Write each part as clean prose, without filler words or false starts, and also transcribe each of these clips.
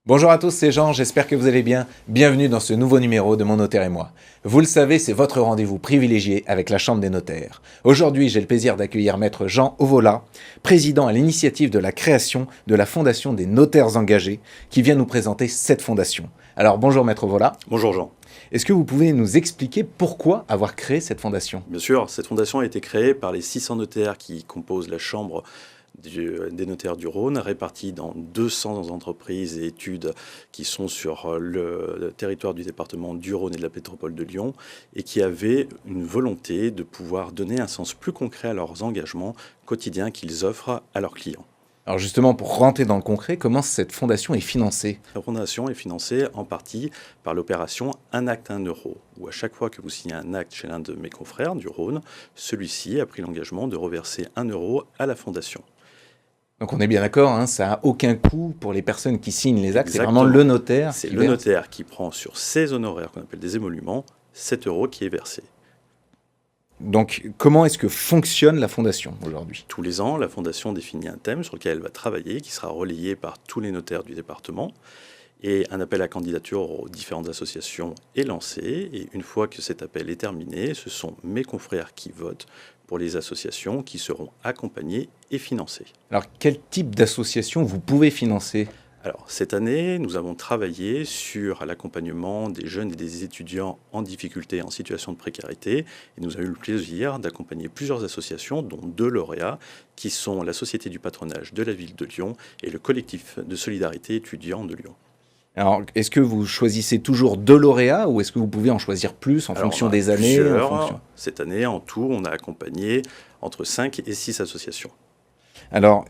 Bonjour à tous, c'est Jean, j'espère que vous allez bien. Bienvenue dans ce nouveau numéro de Mon Notaire et moi. Vous le savez, c'est votre rendez-vous privilégié avec la Chambre des notaires. Aujourd'hui, j'ai le plaisir d'accueillir Maître Jean Ovola, président à l'initiative de la création de la Fondation des notaires engagés, qui vient nous présenter cette fondation. Alors bonjour Maître Ovola. Bonjour Jean. Est-ce que vous pouvez nous expliquer pourquoi avoir créé cette fondation? Bien sûr, cette fondation a été créée par les 600 notaires qui composent la Chambre des notaires du Rhône, répartis dans 200 entreprises et études qui sont sur le territoire du département du Rhône et de la métropole de Lyon, et qui avaient une volonté de pouvoir donner un sens plus concret à leurs engagements quotidiens qu'ils offrent à leurs clients. Alors justement, pour rentrer dans le concret, comment cette fondation est financée? La fondation est financée en partie par l'opération Un acte, 1 euro, où à chaque fois que vous signez un acte chez l'un de mes confrères du Rhône, celui-ci a pris l'engagement de reverser 1 euro à la fondation. Donc on est bien d'accord, hein, ça n'a aucun coût pour les personnes qui signent les actes, Exactement. c'est vraiment le notaire. C'est le notaire qui prend sur ses honoraires, qu'on appelle des émoluments, 7 euros qui est versé. Donc comment est-ce que fonctionne la fondation aujourd'hui? Tous les ans, la fondation définit un thème sur lequel elle va travailler, qui sera relayé par tous les notaires du département. Et un appel à candidature aux différentes associations est lancé. Et une fois que cet appel est terminé, ce sont mes confrères qui votent pour les associations qui seront accompagnées et financées. Alors quel type d'association vous pouvez financer? Alors, cette année, nous avons travaillé sur l'accompagnement des jeunes et des étudiants en difficulté, en situation de précarité. Et nous avons eu le plaisir d'accompagner plusieurs associations, dont 2 lauréats, qui sont la Société du patronage de la ville de Lyon et le collectif de solidarité étudiant de Lyon. Alors, est-ce que vous choisissez toujours 2 lauréats ou est-ce que vous pouvez en choisir plus en fonction des années? Cette année, en tout, on a accompagné entre 5 et 6 associations. Alors,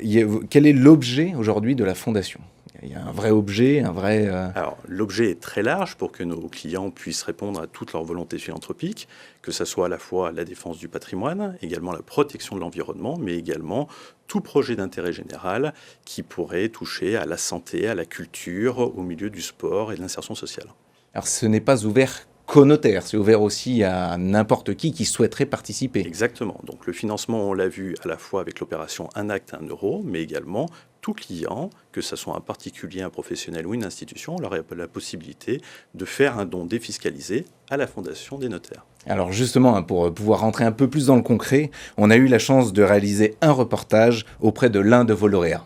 quel est l'objet aujourd'hui de la fondation? Il y a un vrai objet, un vrai... Alors, l'objet est très large pour que nos clients puissent répondre à toutes leurs volontés philanthropiques, que ce soit à la fois la défense du patrimoine, également la protection de l'environnement, mais également tout projet d'intérêt général qui pourrait toucher à la santé, à la culture, au milieu du sport et de l'insertion sociale. Alors, ce n'est pas ouvert qu'aux notaires, c'est ouvert aussi à n'importe qui souhaiterait participer. Exactement. Donc, le financement, on l'a vu à la fois avec l'opération Un acte, 1 euro, mais également tout client, que ce soit un particulier, un professionnel ou une institution, on leur a la possibilité de faire un don défiscalisé à la Fondation des notaires. Alors justement, pour pouvoir rentrer un peu plus dans le concret, on a eu la chance de réaliser un reportage auprès de l'un de vos lauréats.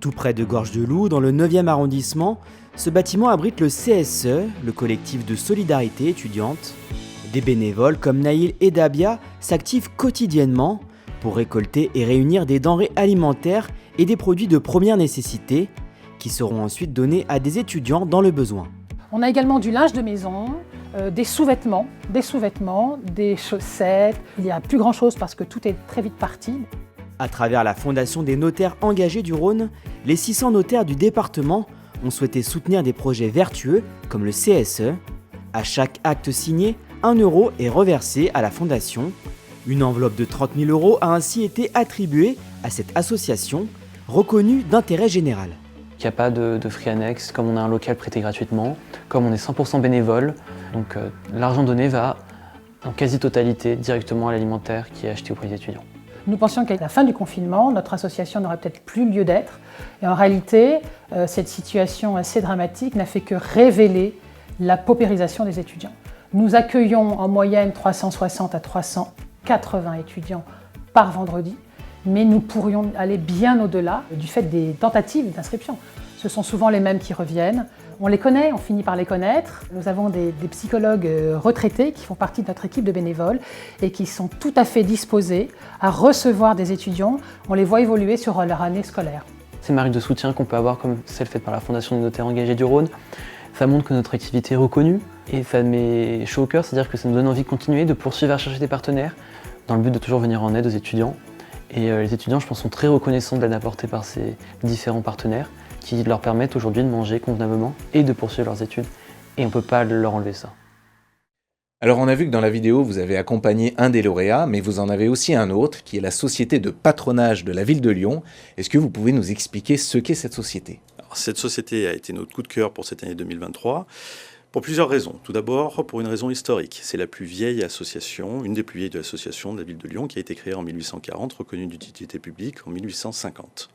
Tout près de Gorge-de-Loup, dans le 9e arrondissement, ce bâtiment abrite le CSE, le collectif de solidarité étudiante. Des bénévoles comme Naïl et Dabia s'activent quotidiennement pour récolter et réunir des denrées alimentaires et des produits de première nécessité qui seront ensuite donnés à des étudiants dans le besoin. On a également du linge de maison, des sous-vêtements, des chaussettes. Il n'y a plus grand-chose parce que tout est très vite parti. À travers la Fondation des notaires engagés du Rhône, les 600 notaires du département ont souhaité soutenir des projets vertueux comme le CSE. À chaque acte signé, 1 euro est reversé à la Fondation. Une enveloppe de 30 000 euros a ainsi été attribuée à cette association reconnue d'intérêt général. Il n'y a pas de frais annexes, comme on a un local prêté gratuitement, comme on est 100% bénévole. Donc l'argent donné va en quasi-totalité directement à l'alimentaire qui est acheté auprès des étudiants. Nous pensions qu'à la fin du confinement, notre association n'aurait peut-être plus lieu d'être. Et en réalité, cette situation assez dramatique n'a fait que révéler la paupérisation des étudiants. Nous accueillons en moyenne 360 à 380 étudiants par vendredi, mais nous pourrions aller bien au-delà du fait des tentatives d'inscription. Ce sont souvent les mêmes qui reviennent. On les connaît, on finit par les connaître. Nous avons des psychologues retraités qui font partie de notre équipe de bénévoles et qui sont tout à fait disposés à recevoir des étudiants. On les voit évoluer sur leur année scolaire. Ces marques de soutien qu'on peut avoir, comme celle faite par la Fondation des notaires engagés du Rhône, ça montre que notre activité est reconnue et ça met chaud au cœur, c'est-à-dire que ça nous donne envie de continuer, de poursuivre à chercher des partenaires dans le but de toujours venir en aide aux étudiants. Et les étudiants, je pense, sont très reconnaissants de l'aide apportée par ces différents partenaires qui leur permettent aujourd'hui de manger convenablement et de poursuivre leurs études. Et on ne peut pas leur enlever ça. Alors on a vu que dans la vidéo, vous avez accompagné un des lauréats, mais vous en avez aussi un autre, qui est la Société de patronage de la ville de Lyon. Est-ce que vous pouvez nous expliquer ce qu'est cette société? Alors, cette société a été notre coup de cœur pour cette année 2023. Pour plusieurs raisons. Tout d'abord, pour une raison historique. C'est la plus vieille association, une des plus vieilles associations de la ville de Lyon, qui a été créée en 1840, reconnue d'utilité publique en 1850.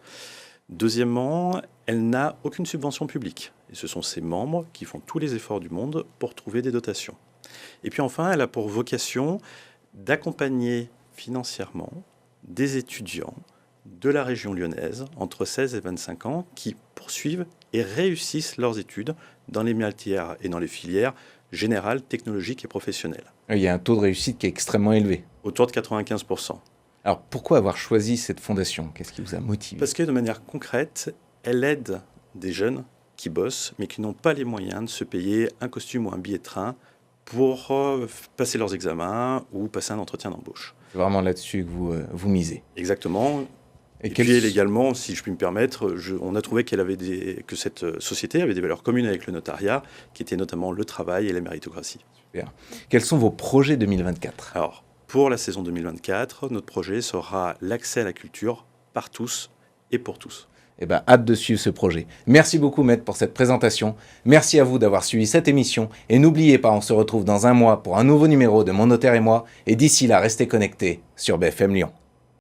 Deuxièmement, elle n'a aucune subvention publique. Et ce sont ses membres qui font tous les efforts du monde pour trouver des dotations. Et puis enfin, elle a pour vocation d'accompagner financièrement des étudiants de la région lyonnaise entre 16 et 25 ans qui poursuivent et réussissent leurs études dans les matières et dans les filières générales, technologiques et professionnelles. Il y a un taux de réussite qui est extrêmement élevé. Autour de 95%. Alors pourquoi avoir choisi cette fondation? Qu'est-ce qui vous a motivé? Parce que de manière concrète, elle aide des jeunes qui bossent mais qui n'ont pas les moyens de se payer un costume ou un billet de train pour passer leurs examens ou passer un entretien d'embauche. C'est vraiment là-dessus que vous misez. Exactement. Et puis elle également, si je puis me permettre, on a trouvé que cette société avait des valeurs communes avec le notariat, qui étaient notamment le travail et la méritocratie. Super. Quels sont vos projets 2024? Alors, pour la saison 2024, notre projet sera l'accès à la culture par tous et pour tous. Eh bien, hâte de suivre ce projet. Merci beaucoup, Maître, pour cette présentation. Merci à vous d'avoir suivi cette émission. Et n'oubliez pas, on se retrouve dans un mois pour un nouveau numéro de Mon Notaire et moi. Et d'ici là, restez connectés sur BFM Lyon.